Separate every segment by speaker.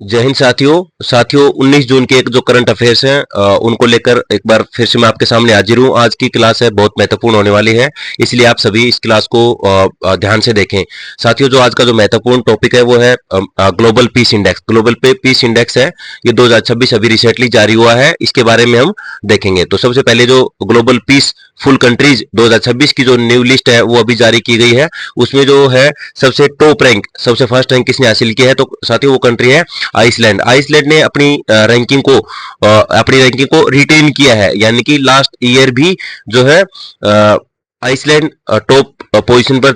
Speaker 1: जय हिंद साथियों 19 जून के एक जो करंट अफेयर्स हैं उनको लेकर एक बार फिर से मैं आपके सामने हाजिर हूँ। आज की क्लास है बहुत महत्वपूर्ण होने वाली है, इसलिए आप सभी इस क्लास को ध्यान से देखें। साथियों, जो आज का जो महत्वपूर्ण टॉपिक है वो है ग्लोबल पीस इंडेक्स। ग्लोबल पे पीस इंडेक्स है, ये 2026 अभी रिसेंटली जारी हुआ है, इसके बारे में हम देखेंगे। तो सबसे पहले जो ग्लोबल पीस फुल कंट्रीज 2026 की जो न्यू लिस्ट है वो अभी जारी की गई है। उसमें जो है सबसे टॉप रैंक, सबसे फर्स्ट रैंक किसने हासिल किया है, तो साथियों वो कंट्री है आइसलैंड। आइसलैंड ने अपनी रैंकिंग को रिटेन किया है, यानी कि लास्ट ईयर भी जो है आइसलैंड टॉप पोजीशन पर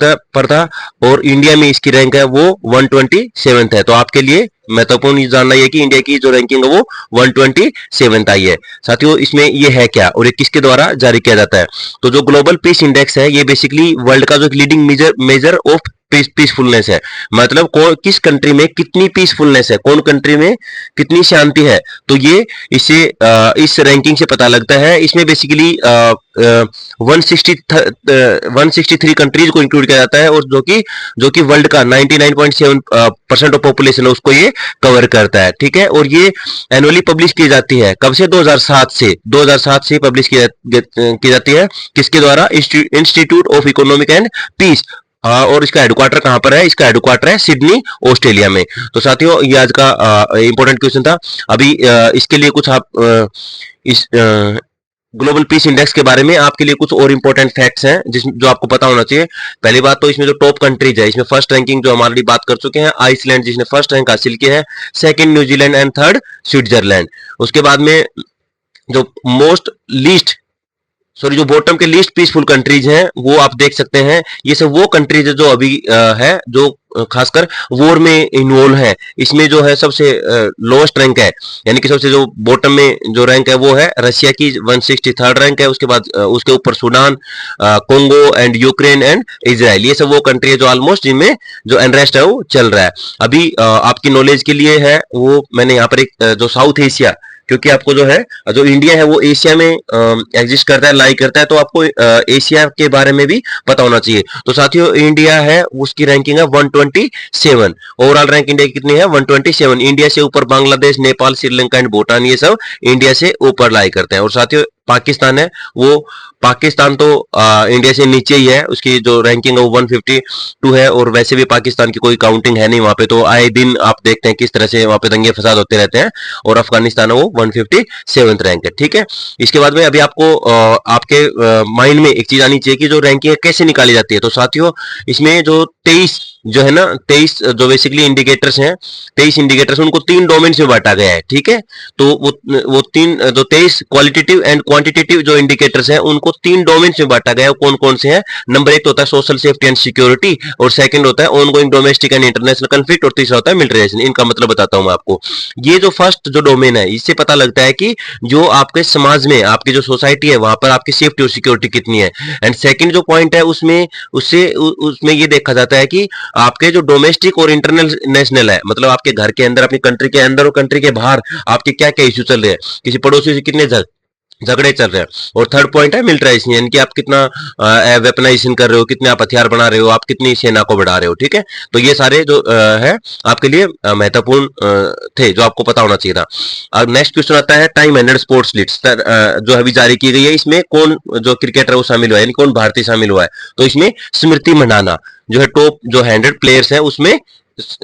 Speaker 1: था और इंडिया में इसकी रैंक है वो 127th है। तो आपके लिए महत्वपूर्ण ये जानना है कि इंडिया की जो रैंकिंग है वो 127th आई है। साथियों, इसमें ये है क्या और ये किसके द्वारा जारी किया जाता है, तो जो ग्लोबल पीस इंडेक्स है ये बेसिकली वर्ल्ड का जो लीडिंग मेजर ऑफ पीसफुलनेस है। मतलब कौन किस कंट्री में कितनी पीसफुलनेस है, कौन कंट्री में कितनी शांति है, तो ये इसे इस रैंकिंग से पता लगता है। इसमें बेसिकली 163 कंट्रीज को इंक्लूड किया जाता है और जो कि वर्ल्ड का 99.7% ऑफ पॉपुलेशन है उसको ये कवर करता है। ठीक है, और ये एनुअली पब्लिश की जाती है। कब से? 2007 से पब्लिश की जाती है। किसके द्वारा? Institute of economic and peace. और इसका हेडक्वार्टर कहां पर है? इसका हेडक्वार्टर है सिडनी, ऑस्ट्रेलिया में। तो साथियों, ये आज का इंपॉर्टेंट क्वेश्चन था। अभी इसके लिए कुछ आप इस ग्लोबल पीस इंडेक्स के बारे में आपके लिए कुछ और इंपॉर्टेंट फैक्ट्स हैं जो आपको पता होना चाहिए। पहली बात तो इसमें जो टॉप कंट्रीज है, इसमें फर्स्ट रैंकिंग जो हमारी बात कर चुके हैं आइसलैंड जिसने फर्स्ट रैंक हासिल किया है, second New Zealand and third Switzerland. उसके बाद में जो जो बॉटम के लीस्ट पीसफुल कंट्रीज हैं वो आप देख सकते हैं। ये सब वो कंट्रीज है जो अभी है जो खासकर वॉर में इन्वॉल्व है। इसमें जो है सबसे लोएस्ट रैंक है, यानी कि सबसे जो बॉटम में जो रैंक है वो है रशिया की 163rd रैंक है। उसके बाद उसके ऊपर Sudan, Congo and Ukraine and Israel, ये सब वो कंट्री है जो ऑलमोस्ट जिनमें जो अनरेस्ट है वो चल रहा है। अभी आपकी नॉलेज के लिए है वो मैंने यहाँ पर एक जो साउथ एशिया, क्योंकि आपको जो है जो इंडिया है वो एशिया में एग्जिस्ट करता है, लाई करता है, तो आपको एशिया के बारे में भी पता होना चाहिए। तो साथियों, इंडिया है उसकी रैंकिंग है 127। ओवरऑल रैंक इंडिया की कितनी है? 127। इंडिया से ऊपर बांग्लादेश, नेपाल, श्रीलंका एंड भूटान, ये सब इंडिया से ऊपर लाई करते हैं। और साथियों, पाकिस्तान है वो, पाकिस्तान तो इंडिया से नीचे ही है, उसकी जो रैंकिंग है वो 152 है। और वैसे भी पाकिस्तान की कोई काउंटिंग है नहीं वहां पे, तो आए दिन आप देखते हैं किस तरह से वहां पे दंगे फसाद होते रहते हैं। और अफगानिस्तान है वो 157th रैंक है। ठीक है, इसके बाद में अभी आपको आपके माइंड में एक चीज आनी चाहिए कि जो रैंकिंग कैसे निकाली जाती है। तो साथियों, इसमें जो 23 जो है ना 23 जो बेसिकली इंडिकेटर्स हैं, 23 इंडिकेटर्स उनको 3 डोमेन्स में बांटा गया है। ठीक है, तो वो तीन जो 23 क्वालिटेटिव एंड क्वांटिटेटिव जो इंडिकेटर्स हैं उनको 3 डोमेन्स में बांटा गया है। कौन कौन से हैं? नंबर 1 तो होता है सोशल सेफ्टी एंड सिक्योरिटी, और सेकंड होता है ongoing domestic and international conflict, और तीसरा होता है मिलिट्राइजेशन। इनका मतलब बताता हूं मैं आपको। ये जो फर्स्ट जो डोमेन है, इससे पता लगता है कि जो आपके समाज में आपकी जो सोसाइटी है वहां पर आपकी सेफ्टी और सिक्योरिटी कितनी है। एंड सेकंड जो पॉइंट है उसमें ये देखा जाता है कि आपके जो डोमेस्टिक और इंटरनेशनल है, मतलब आपके घर के अंदर, अपनी कंट्री के अंदर और कंट्री के बाहर आपके क्या क्या इश्यू चल रहे हैं, किसी पड़ोसी से कितने झगड़े चल रहे हैं। और थर्ड पॉइंट है मिलिट्राइजेशन, यानी कि आप कितना वेपनाइजेशन कर रहे हो, कितने आप हथियार बना रहे हो, आप कितनी सेना को बढ़ा रहे हो। ठीक है, तो ये सारे जो है आपके लिए महत्वपूर्ण थे, जो आपको पता होना चाहिए था। अब नेक्स्ट क्वेश्चन आता है टाइम हंड्रेड स्पोर्ट्स लिस्ट जो अभी जारी की गई है। इसमें कौन जो क्रिकेटर वो शामिल हुआ है, यानी कौन भारतीय शामिल हुआ है, तो इसमें स्मृति मंडाना जो है टॉप जो 100 प्लेयर्स है उसमें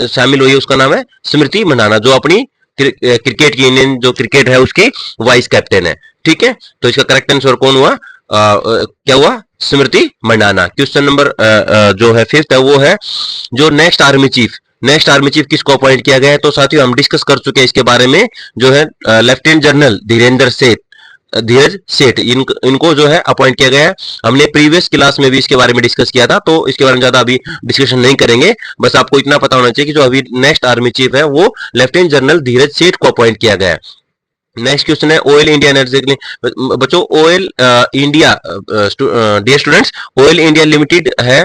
Speaker 1: शामिल हुई है। उसका नाम है स्मृति मंडाना, जो अपनी क्रिकेट की इंडियन जो क्रिकेट है उसकी वाइस कैप्टन है। ठीक है, तो इसका करेक्ट आंसर कौन हुआ? क्या हुआ? स्मृति मंडाना। क्वेश्चन नंबर जो है 5th है वो है जो नेक्स्ट आर्मी चीफ किसको अपॉइंट किया गया है। तो साथियों, हम डिस्कस कर चुके हैं इसके बारे में, जो है लेफ्टिनेंट जनरल धीरज सेठ इनको जो है अपॉइंट किया गया है। हमने प्रीवियस क्लास में भी इसके बारे में डिस्कस किया था, तो इसके बारे में ज्यादा अभी डिस्कशन नहीं करेंगे। बस आपको इतना पता होना चाहिए कि जो अभी नेक्स्ट आर्मी चीफ है वो लेफ्टिनेंट जनरल धीरज सेठ को अपॉइंट किया गया है। नेक्स्ट क्वेश्चन है ऑयल इंडिया एनर्जी। बच्चों, oil India, dear students, oil India limited है।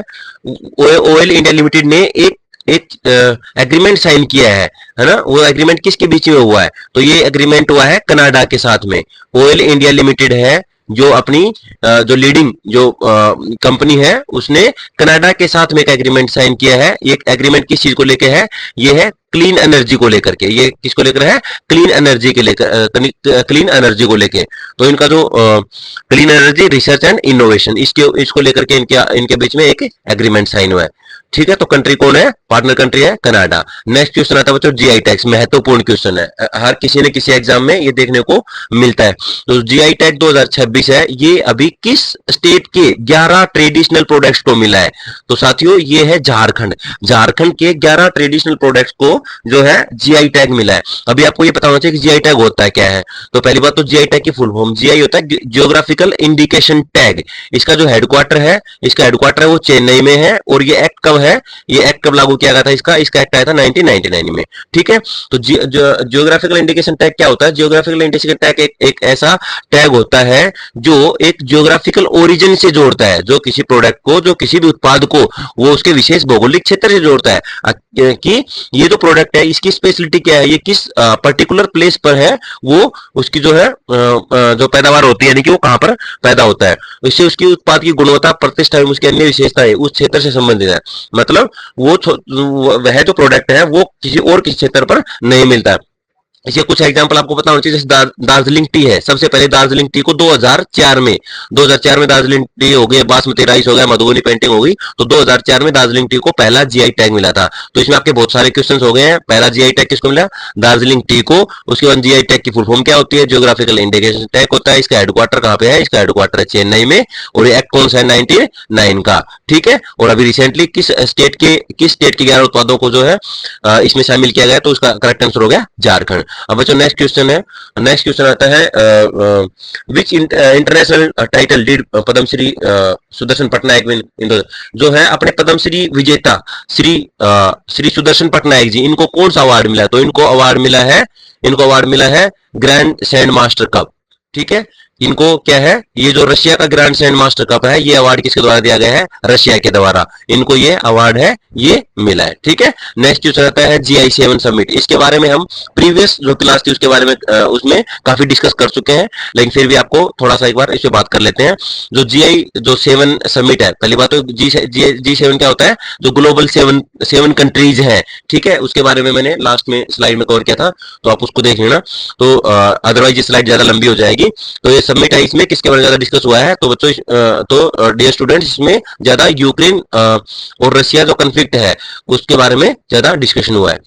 Speaker 1: ऑयल इंडिया लिमिटेड ने एक एग्रीमेंट साइन किया है ना। वो एग्रीमेंट किसके बीच में हुआ है? तो ये एग्रीमेंट हुआ है कनाडा के साथ में। ऑयल इंडिया लिमिटेड है जो अपनी जो लीडिंग जो कंपनी है उसने कनाडा के साथ में एक एग्रीमेंट साइन किया है। ये एग्रीमेंट किस चीज को लेकर है? ये है क्लीन एनर्जी को लेकर के। ये किसको लेकर है? क्लीन एनर्जी के लेकर, क्लीन एनर्जी को लेकर। तो इनका जो clean energy research and innovation, इसको लेकर के इनके इनके बीच में एक एग्रीमेंट साइन हुआ है। ठीक है, तो कंट्री कौन है? पार्टनर कंट्री है कनाडा। नेक्स्ट क्वेश्चन आता है बच्चों जीआई टैक्स, महत्वपूर्ण क्वेश्चन है, हर किसी ने किसी एग्जाम में ये देखने को मिलता है। तो जीआई टैग 2026 है, ये अभी किस स्टेट के 11 ट्रेडिशनल प्रोडक्ट्स को मिला है? तो साथियों ये है झारखंड। झारखंड के 11 ट्रेडिशनल प्रोडक्ट्स को जो है जीआई टैग मिला है। अभी आपको ये पता होना चाहिए कि जीआई टैग होता है क्या है। तो पहली बात तो जीआई टैग की फुल फॉर्म, जीआई होता है जियोग्राफिकल इंडिकेशन टैग। इसका जो हेडक्वार्टर है, इसका हेडक्वार्टर है वो चेन्नई में है। और ये एक्ट कब है? ये एक्ट कब लागू किया गया था? इसका एक्ट आया था 1999 में। ठीक है, तो जियोग्राफिकल इंडिकेशन टैग क्या होता है? जियोग्राफिकल इंडिकेशन टैग एक ऐसा टैग होता है जो एक जियोग्राफिकल ओरिजिन से जोड़ता है, जो किसी प्रोडक्ट को, जो किसी भी उत्पाद को वो उसके विशेष भौगोलिक क्षेत्र से जोड़ता है कि ये जो प्रोडक्ट है इसकी स्पेशलिटी क्या है, ये किस पर्टिकुलर प्लेस पर है, वो उसकी जो है जो पैदावार होती है, यानी कि वो कहां पर पैदा होता है। इससे उसकी उत्पाद की गुणवत्ता, प्रतिष्ठा एवं उसकी अन्य विशेषताएं उस क्षेत्र से संबंधित है। मतलब वह जो प्रोडक्ट है वो किसी क्षेत्र पर नहीं मिलता है। इसके कुछ एग्जांपल आपको पता होना चाहिए, जैसे दार्जिलिंग टी है। सबसे पहले दार्जिलिंग टी को 2004 में दार्जिलिंग टी हो गई, बासमती राइस हो गया, मधुबनी पेंटिंग हो गई। तो 2004 में दार्जिलिंग टी को पहला जीआई टैग मिला था। तो इसमें आपके बहुत सारे क्वेश्चंस हो गए हैं। पहला जीआई टैग किसको मिला? दार्जिलिंग टी को। उसके बाद जीआई टैग की फुल फॉर्म क्या होती है? जियोग्राफिकल इंडिकेशन टैग होता है। इसका हेडक्वार्टर कहां पे है? इसका हेडक्वार्टर है चेन्नई में। और ये एक्ट कौन सा है? 99 का। ठीक है, और अभी रिसेंटली किस स्टेट के 11 उत्पादों को जो है इसमें शामिल किया गया? तो उसका करेक्ट आंसर हो गया झारखंड। अब बच्चों नेक्स्ट क्वेश्चन है, नेक्स्ट क्वेश्चन आता है which international title did Padmashri Sudarshan Patnaik win in, जो है अपने पद्मश्री विजेता श्री सुदर्शन पटनायक जी, इनको कौन सा अवार्ड मिला है? तो इनको अवार्ड मिला है ग्रैंड सैंड मास्टर कप। ठीक है, इनको क्या है? ये जो रशिया का ग्रैंड सैंड मास्टर कप है, ये अवार्ड किसके द्वारा दिया गया है? रशिया के द्वारा इनको ये अवार्ड है, ये मिला है। ठीक है, नेक्स्ट क्वेश्चन आता है जीआई 7 समिट। इसके बारे में हम प्रीवियस जो क्लास थी उसके बारे में उसमें काफी डिस्कस कर चुके हैं, लेकिन फिर भी आपको थोड़ा सा एक बार इस पे बात कर लेते हैं। जो जीआई जो 7 समिट है, पहली बात तो G7 क्या होता है? जो ग्लोबल 7 कंट्रीज है। ठीक है, उसके बारे में मैंने लास्ट में स्लाइड में कवर किया था, तो आप उसको देख लेना। तो अदरवाइज ये स्लाइड ज्यादा लंबी हो जाएगी। तो ये सबमिट है, इसमें किसके बारे में ज्यादा डिस्कस हुआ है? तो बच्चों तो डियर स्टूडेंट्स, इसमें ज्यादा यूक्रेन और रशिया जो कन्फ्लिक्ट है उसके बारे में ज्यादा डिस्कशन हुआ है।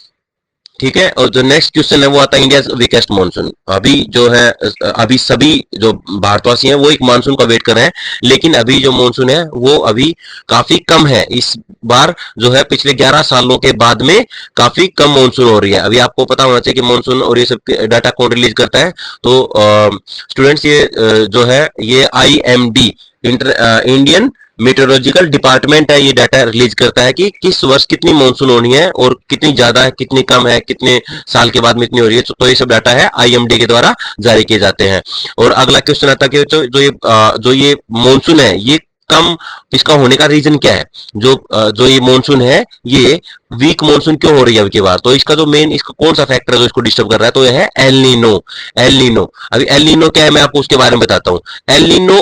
Speaker 1: ठीक है, और जो नेक्स्ट क्वेश्चन है वो आता है इंडिया वीकेस्ट मानसून। अभी जो है, अभी सभी जो भारतवासी हैं वो एक मानसून का वेट कर रहे हैं, लेकिन अभी जो मानसून है वो अभी काफी कम है। इस बार जो है पिछले 11 सालों के बाद में काफी कम मानसून हो रही है। अभी आपको पता होना चाहिए कि मानसून और ये सब डाटा कौन रिलीज करता है? तो स्टूडेंट्स ये जो है ये IMD इंडियन मेट्रोलॉजिकल डिपार्टमेंट है, ये डाटा रिलीज करता है कि किस वर्ष कितनी मानसून होनी है और कितनी ज्यादा है, कितनी कम है, कितने साल के बाद में इतनी हो रही है। तो ये सब डाटा है IMD के द्वारा जारी किए जाते हैं। और अगला क्वेश्चन आता है कि जो ये मानसून है ये कम इसका होने का रीजन क्या है? जो ये मानसून है ये वीक मानसून क्यों हो रही है अबकी बार? तो इसका जो मेन, इसका कौन सा फैक्टर है जो इसको डिस्टर्ब कर रहा है? तो यह है एल नीनो। अभी एल नीनो क्या है मैं आपको उसके बारे में बताता हूँ। एल नीनो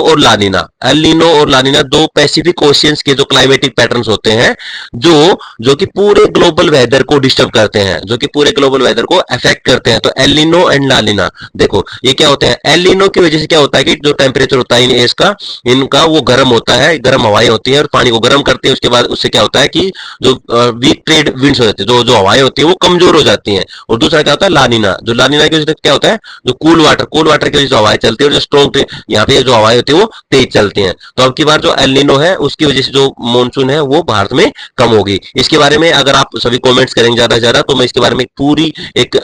Speaker 1: और लानिना दो पैसिफिक ओशियंस के जो क्लाइमेटिक पैटर्न्स होते हैं जो कि पूरे ग्लोबल वेदर को डिस्टर्ब करते हैं, जो कि पूरे ग्लोबल वेदर को अफेक्ट करते हैं। तो एल नीनो एंड लानिना, देखो ये क्या होते हैं? एल नीनो की वजह से क्या होता है कि जो टेम्परेचर होता है इन एयर्स का, इनका वो गर्म होता है, गर्म हवाएं होती है और पानी को गर्म करते हैं। उसके बाद उससे क्या होता है कि जो वीक ट्रेड विंड्स हो जाती है, जो हवाएं होती है वो कमजोर हो जाती हैं। और दूसरा क्या होता है? लानिना। जो लानिना की वजह से क्या होता है? जो कूल वाटर की वजह से हवाएं चलती है और जो स्ट्रॉन्ग यहाँ पे जो हवाएं होती है वो तेज चलती हैं। तो अब की बार जो एल नीनो है उसकी वजह से जो मानसून है वो भारत में कम होगी। इसके बारे में अगर आप सभी कमेंट्स करेंगे ज्यादा से ज्यादा, तो मैं इसके बारे में पूरी एक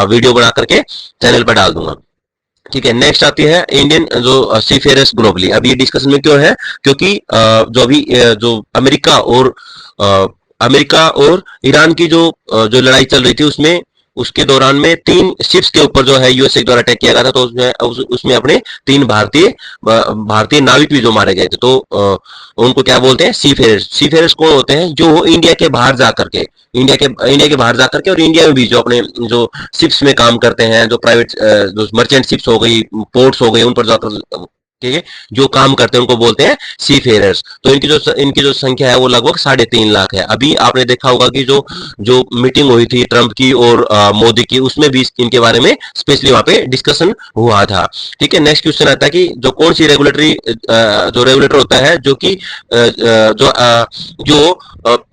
Speaker 1: वीडियो बना करके चैनल पर डाल दूंगा। ठीक है, नेक्स्ट आती है इंडियन जो सीफेयरर्स ग्लोबली। अब ये डिस्कशन में क्यों है? क्योंकि जो अभी जो अमेरिका और ईरान की जो लड़ाई चल रही थी उसके दौरान में 3 शिप्स के ऊपर जो है यूएसए द्वारा अटैक किया गया था। तो उसमें अपने 3 भारतीय नाविक भी जो मारे गए थे। तो उनको क्या बोलते हैं? सीफेयरर्स कौन होते हैं? जो इंडिया के बाहर जाकर के और इंडिया में भी जो अपने जो शिप्स में काम करते हैं, जो प्राइवेट जो मर्चेंट शिप्स हो गई, पोर्ट्स हो गए, उन पर जाकर ठीक है, जो काम करते हैं उनको बोलते हैं सी फेयरर्स। तो इनकी जो संख्या है वो लगभग 3.5 लाख है। अभी आपने देखा होगा कि जो जो मीटिंग हुई थी ट्रंप की और मोदी की, उसमें भी इनके बारे में स्पेशली वहां पे डिस्कशन हुआ था। ठीक है, नेक्स्ट क्वेश्चन आता है कि जो कौन सी रेगुलेटरी जो रेगुलेटर होता है जो कि जो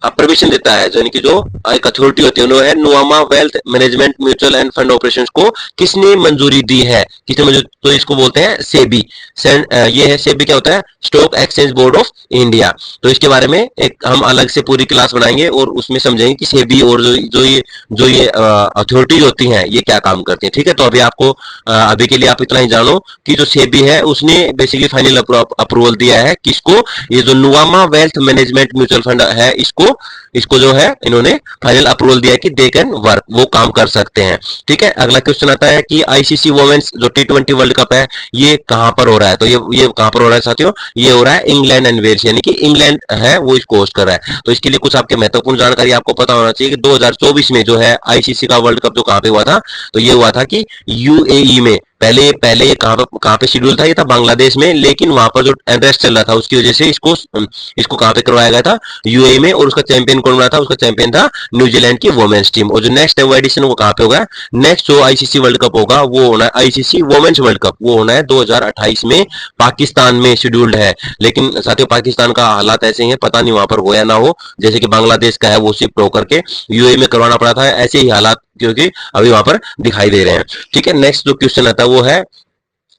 Speaker 1: परमिशन देता है, यानी कि जो एक अथॉरिटी होती है, उन्होंने Nuvama wealth management mutual and fund operations को किसने मंजूरी दी है, किसने मंजूरी, तो इसको बोलते हैं सेबी। ये है सेबी, क्या होता है, stock exchange board of India. तो इसके बारे में एक हम अलग से पूरी क्लास बनाएंगे और उसमें समझेंगे कि सेबी और जो ये अथॉरिटीज होती हैं ये क्या काम करती हैं। ठीक है, तो अभी आपको अभी के लिए आप इतना ही जानो कि जो सेबी है उसने बेसिकली फाइनल अप्रूवल दिया है किसको, ये जो नुआमा वेल्थ मैनेजमेंट म्यूचुअल फंड है इसको इसको जो है इन्होंने फाइनल अप्रूवल दिया है कि दे कैन वर्क, वो काम कर सकते हैं। ठीक है, अगला क्वेश्चन आता है कि आईसीसी वुमेन्स जो T20 वर्ल्ड कप है ये कहां पर हो रहा है, तो ये कहां पर हो रहा है साथियों, ये हो रहा है इंग्लैंड एंड वेल्स, यानी कि इंग्लैंड है वो इसको होस्ट कर रहा है। तो इसके लिए कुछ आपके महत्वपूर्ण जानकारी आपको पता होना चाहिए कि 2024 में जो है आईसीसी का वर्ल्ड कप जो कहां पे हुआ था, तो ये हुआ था कि यूएई में। पहले ये कहां पे शेड्यूल था, ये था बांग्लादेश में, लेकिन वहां पर जो अनरेस्ट चल रहा था उसकी वजह से इसको कहां पे करवाया गया था, यूएई में। और उसका चैंपियन कौन बना था, उसका चैंपियन था न्यूजीलैंड की वुमेन्स टीम। और जो नेक्स्ट एडिशन वो कहां पे होगा, नेक्स्ट जो आईसीसी वर्ल्ड कप होगा वो होना है आईसीसी वुमेन्स वर्ल्ड कप, वो होना है 2028 में, पाकिस्तान में शेड्यूल्ड है। लेकिन साथियों पाकिस्तान का हालात ऐसे ही है, पता नहीं वहां पर हो या ना हो, जैसे कि बांग्लादेश का है वो शिफ्ट होकर के यूएई में करवाना पड़ा था, ऐसे ही हालात क्योंकि अभी वहां पर दिखाई दे रहे हैं। ठीक है, नेक्स्ट जो क्वेश्चन आता है वो है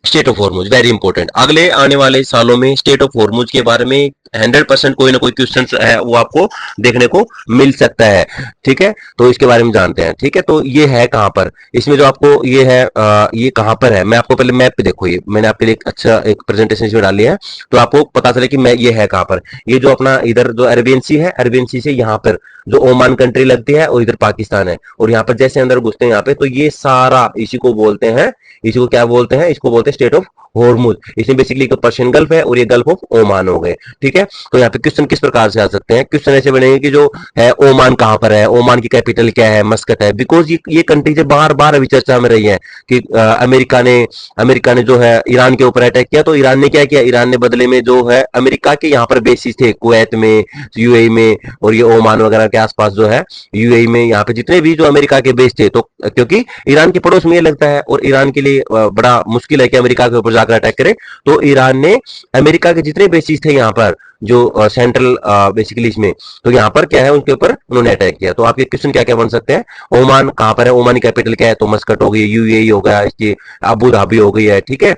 Speaker 1: state of Hormuz, very important. अगले आने वाले सालों में स्टेट ऑफ हॉर्मुज के बारे में 100% कोई ना कोई क्वेश्चन है वो आपको देखने को मिल सकता है। ठीक है, तो इसके बारे में जानते हैं। ठीक है, तो ये है कहां पर, इसमें जो आपको ये है ये कहां पर है, मैं आपको पहले मैप पे देखो, ये मैंने आपके लिए अच्छा एक प्रेजेंटेशन इसमें डाली है, तो आपको पता चले कि मैं ये है कहां पर। ये जो अपना इधर जो अरेबियन सी है, अरेबियन सी से यहाँ पर जो ओमान कंट्री लगती है और इधर पाकिस्तान है, और यहाँ पर जैसे अंदर घुसते हैं यहाँ पे, तो ये सारा इसी को बोलते हैं, इसी को क्या बोलते हैं, इसको बोलते हैं स्टेट ऑफ हॉर्मुज। इसमें बेसिकली एक पर्शियन गल्फ है और ये गल्फ ऑफ ओमान हो गए। ठीक है, तो यहाँ पे क्वेश्चन किस प्रकार से आ सकते हैं, क्वेश्चन ऐसे बनेंगे कि जो है ओमान कहां पर है, ओमान की कैपिटल क्या है, मस्कट है। बिकॉज ये कंट्री जो बार बार अभी चर्चा में रही है कि अमेरिका ने जो है ईरान के ऊपर अटैक किया, तो ईरान ने क्या किया, ईरान ने बदले में जो है अमेरिका के यहाँ पर बेसिस थे कुवैत में, यूएई में, और ये ओमान वगैरह के आसपास जो है यूएई में, यहाँ पे जितने भी जो अमेरिका के बेस थे, तो क्योंकि ईरान के पड़ोस में ये लगता है और ईरान के लिए बड़ा मुश्किल है कि अमेरिका के ऊपर जाकर अटैक करे, तो ईरान ने अमेरिका के जितने बेसिस थे यहाँ पर जो सेंट्रल बेसिकली इसमें, तो यहाँ पर क्या है उनके ऊपर उन्होंने अटैक किया। तो आपके क्वेश्चन क्या क्या बन सकते हैं, ओमान कहां पर है, ओमान की कैपिटल क्या है, तो मस्कट हो गई, यूएई हो गया, इसकी अबू धाबी हो गई है। ठीक है,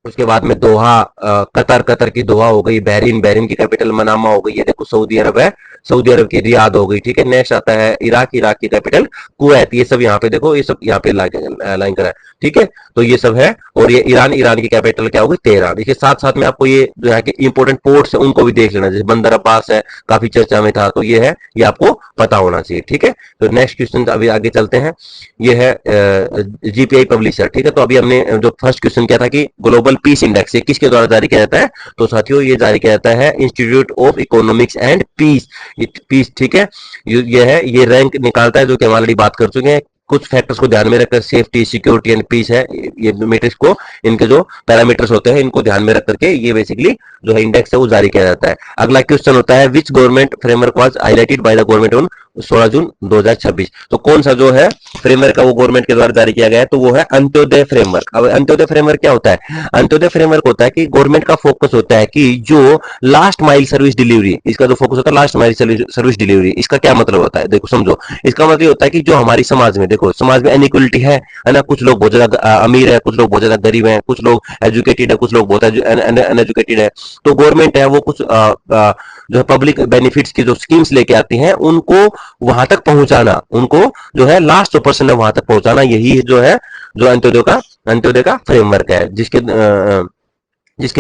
Speaker 1: उसके बाद में दोहा, कतर की दोहा हो गई, बहरीन की कैपिटल मनामा हो गई, ये देखो सऊदी अरब है, सऊदी अरब की रियाद हो गई। ठीक है, नेक्स्ट आता है इराक की कैपिटल कुवैत, ये सब यहाँ पे देखो, ये सब यहाँ पे लाइन करा है। ठीक है, तो ये सब है, और ये ईरान की कैपिटल क्या होगी, तेहरान। देखिए साथ साथ में आपको ये जो है कि इंपोर्टेंट पोर्ट्स है उनको भी देख लेना, जैसे बंदर अब्बास है, काफी चर्चा में था, तो ये है, ये आपको पता होना चाहिए। ठीक है, तो नेक्स्ट क्वेश्चन अभी आगे चलते हैं, ये है जीपीआई पब्लिशर। ठीक है, तो अभी हमने जो फर्स्ट क्वेश्चन किया था कि ग्लोबल पीस इंडेक्स ये किसके द्वारा जारी किया जाता है, तो साथियों ये जारी किया जाता है institute of economics and peace. ठीक है, ये है, ये रैंक निकालता है, जो कि हम ऑलरेडी बात कर चुके हैं। कुछ फैक्टर्स को ध्यान में रखकर, सेफ्टी, सिक्योरिटी एंड पीस है, ये मैट्रिक्स को, इनके जो पैरामीटर्स होते हैं इनको ध्यान में रख करके ये बेसिकली जो है इंडेक्स है वो जारी किया जाता है। अगला क्वेश्चन होता है which government framework was highlighted by the government on 16 जून 2026। तो कौन सा जो है फ्रेमवर्क का वो गवर्नमेंट के द्वारा जारी किया गया है, तो वो है अंत्योदय फ्रेमवर्क। अब अंत्योदय फ्रेमवर्क क्या होता है, अंत्योदय फ्रेमवर्क होता है कि गवर्नमेंट का फोकस होता है कि जो लास्ट माइल सर्विस डिलीवरी, इसका जो फोकस होता है लास्ट माइल सर्विस डिलीवरी। इसका क्या मतलब होता है, देखो समझो, इसका मतलब होता है कि जो हमारी समाज में, देखो समाज में इनइक्वालिटी है ना, कुछ लोग बहुत ज्यादा अमीर है, कुछ लोग बहुत ज्यादा गरीब है, कुछ लोग एजुकेटेड है, कुछ लोग बहुत अनएजुकेटेड है। तो गवर्नमेंट है वो कुछ जो है पब्लिक बेनिफिट्स की जो स्कीम्स लेके आती हैं उनको वहां तक पहुंचाना, उनको जो है लास्ट पर्सन है वहां तक पहुंचाना, यही जो है जो अंत्योदय का फ्रेमवर्क है, जिसके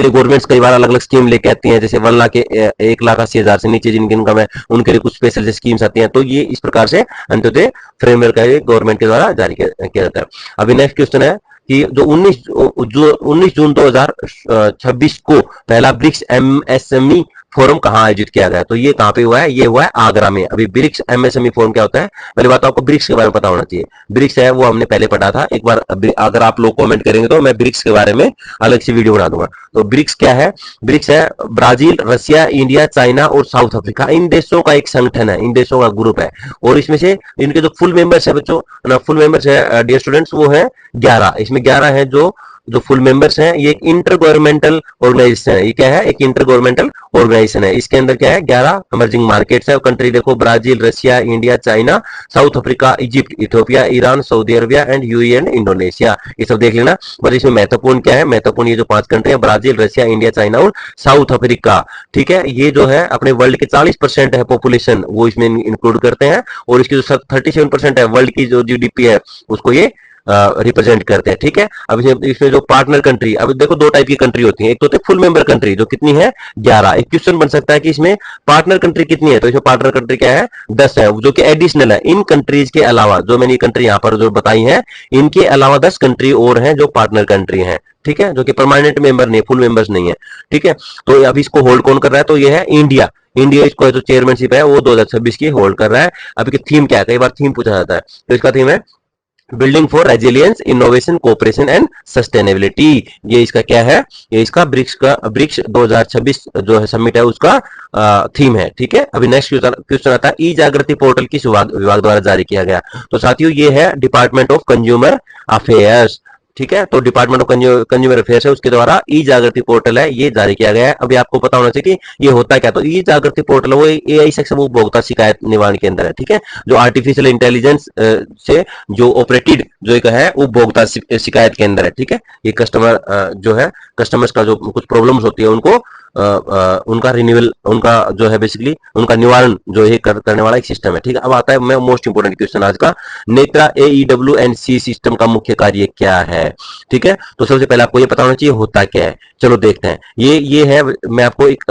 Speaker 1: लिए गवर्नमेंट्स कई बार अलग अलग स्कीम लेके आती हैं, जैसे 1,80,000 से नीचे जिनकी इनकम है उनके लिए कुछ स्पेशल स्कीम्स आती हैं। तो ये इस प्रकार से अंत्योदय फ्रेमवर्क है गवर्नमेंट के द्वारा जारी किया जाता है। अभी नेक्स्ट क्वेश्चन है कि जो 19 जून 2026 को पहला ब्रिक्स एमएसएमई फोरम कहाँ आयोजित किया गया? तो ये कहाँ पे हुआ है? ये हुआ है आगरा में। अभी ब्रिक्स एमएसएमई फोरम क्या होता है, पहले बात तो आपको ब्रिक्स के बारे में पता होना चाहिए। ब्रिक्स है वो हमने पहले पढ़ा था एक बार, अगर आप लोग कमेंट करेंगे तो मैं ब्रिक्स के बारे में अलग से वीडियो बना दूंगा। तो ब्रिक्स क्या है? ब्रिक्स है ब्राजील, रशिया, इंडिया, चाइना और साउथ अफ्रीका, इन देशों का एक संगठन है, इन देशों का ग्रुप है। और इसमें से इनके जो फुल मेंबर्स है बच्चों, फुल मेंबर्स है डियर स्टूडेंट्स, वो है 11। इसमें 11 है जो जो फुल मेंबर्स हैं। ये एक इंटर गवर्नमेंटल ऑर्गेनाइजेशन है। ये क्या है? एक इंटर गवर्नमेंटल ऑर्गेनाइजेशन है। इसके अंदर क्या है? 11 इमर्जिंग मार्केट्स है। कंट्री देखो, Brazil, Russia, India, China, south Africa, Egypt, Ethiopia, Iran, Saudi Arabia and UAE and Indonesia. ये सब देख लेना। पर इसमें महत्वपूर्ण क्या है? महत्वपूर्ण ये जो 5 कंट्री है, ब्राजील, रशिया, इंडिया, चाइना और साउथ अफ्रीका, ठीक है, ये जो है अपने वर्ल्ड के 40% है पॉपुलेशन, वो इसमें इंक्लूड करते हैं। और इसकी जो 37% है वर्ल्ड की जो जीडीपी है, उसको ये रिप्रेजेंट करते हैं, ठीक है। अब इसमें जो पार्टनर कंट्री, अब देखो 2 टाइप की कंट्री होती है। एक तो होती है फुल मेंबर कंट्री, जो कितनी है? 11। एक क्वेश्चन बन सकता है कि इसमें पार्टनर कंट्री कितनी है? तो इसमें पार्टनर कंट्री क्या है? 10 है, जो कि एडिशनल है। इन कंट्रीज के अलावा, जो मैंने ये कंट्री यहां पर जो बताई है, इनके अलावा 10 कंट्री और हैं जो पार्टनर कंट्री हैं, ठीक है, जो कि परमानेंट मेंबर नहीं, फुल मेंबर्स नहीं है, ठीक है। तो अभी इसको होल्ड कौन कर रहा है? तो ये है इंडिया। इंडिया इसको जो चेयरमैनशिप है वो 2026 की होल्ड कर रहा है। अभी थीम क्या है? कई बार थीम पूछा जाता है, तो इसका थीम है building for resilience, innovation, cooperation and sustainability. ये इसका क्या है? ये इसका ब्रिक्स 2026 जो है समिट है उसका थीम है, ठीक है। अभी नेक्स्ट क्वेश्चन आता है, ई जागृति पोर्टल किस विभाग द्वारा जारी किया गया? तो साथियों ये है डिपार्टमेंट ऑफ कंज्यूमर अफेयर्स, ठीक है। तो डिपार्टमेंट ऑफ कंज्यूमर अफेयर्स है, उसके द्वारा ई जागृति पोर्टल है, ये जारी किया गया है। अभी आपको पता होना चाहिए कि ये होता क्या। तो ई जागृति पोर्टल वो एआई सक्षम उपभोक्ता शिकायत निवारण के अंदर है, ठीक है, जो आर्टिफिशियल इंटेलिजेंस से जो ऑपरेटेड जो एक है उपभोक्ता शिकायत के अंदर है, ठीक है। ये कस्टमर जो है, कस्टमर्स का जो कुछ प्रॉब्लम्स होती है उनको उनका रिन्यूअल, उनका जो है बेसिकली उनका निवारण जो है करने वाला एक सिस्टम है, ठीक है। अब आता है मैं मोस्ट इंपोर्टेंट क्वेश्चन आज का, नेत्रा AEWNC सिस्टम का मुख्य कार्य क्या है, ठीक है। तो सबसे पहले आपको ये पता होना चाहिए होता क्या है। चलो देखते हैं। ये है, मैं आपको एक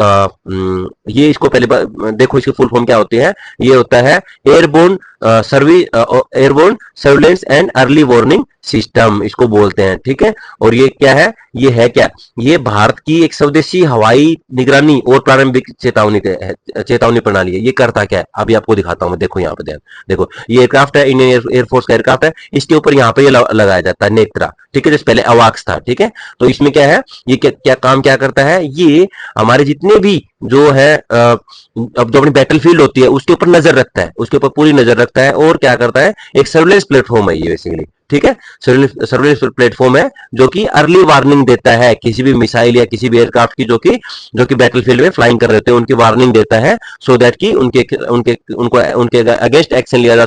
Speaker 1: ये इसको पहले देखो, इसकी फुल फॉर्म क्या होती है। ये होता है airborne airborne surveillance and early warning system, इसको बोलते हैं, ठीक है। और ये क्या है? ये है क्या? ये भारत की एक स्वदेशी हवाई निगरानी और प्रारंभिक चेतावनी प्रणाली है। ये करता क्या है? अभी आपको दिखाता हूं मैं, देखो यहाँ पे ध्यान देखो, ये एयरक्राफ्ट है, इंडियन एयरफोर्स का एयरक्राफ्ट है। इसके ऊपर यहाँ पे ये लगाया जाता है नेत्रा, ठीक है, जैसे पहले अवाक्स था, ठीक है। तो इसमें क्या है? ये क्या काम क्या करता है? ये हमारे जितने भी जो है अब जो अपनी बैटलफील्ड होती है उसके ऊपर नजर रखता है, उसके ऊपर पूरी नजर रखता है। और क्या करता है? एक सर्विलेंस प्लेटफॉर्म है ये बेसिकली, ठीक है। सर्विलेंस प्लेटफॉर्म है जो कि अर्ली वार्निंग देता है किसी भी मिसाइल या किसी भी एयरक्राफ्ट की जो कि बैटलफील्ड में फ्लाइंग कर रहे होते हैं, उनकी वार्निंग देता है, सो दैट कि उनके अगेंस्ट एक्शन लिया जा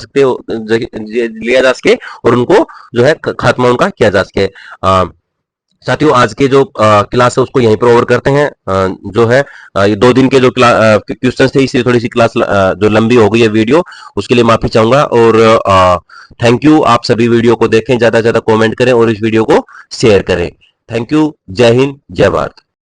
Speaker 1: सके और उनको जो है खात्मा उनका किया जा सके। साथियों आज के जो क्लास है उसको यहीं पर ओवर करते हैं। जो है ये 2 दिन के जो क्वेश्चन थे, इसलिए थोड़ी सी क्लास जो लंबी हो गई है वीडियो, उसके लिए माफी चाहूंगा। और थैंक यू, आप सभी वीडियो को देखें, ज्यादा से ज्यादा कमेंट करें और इस वीडियो को शेयर करें। थैंक यू, जय हिंद, जय भारत।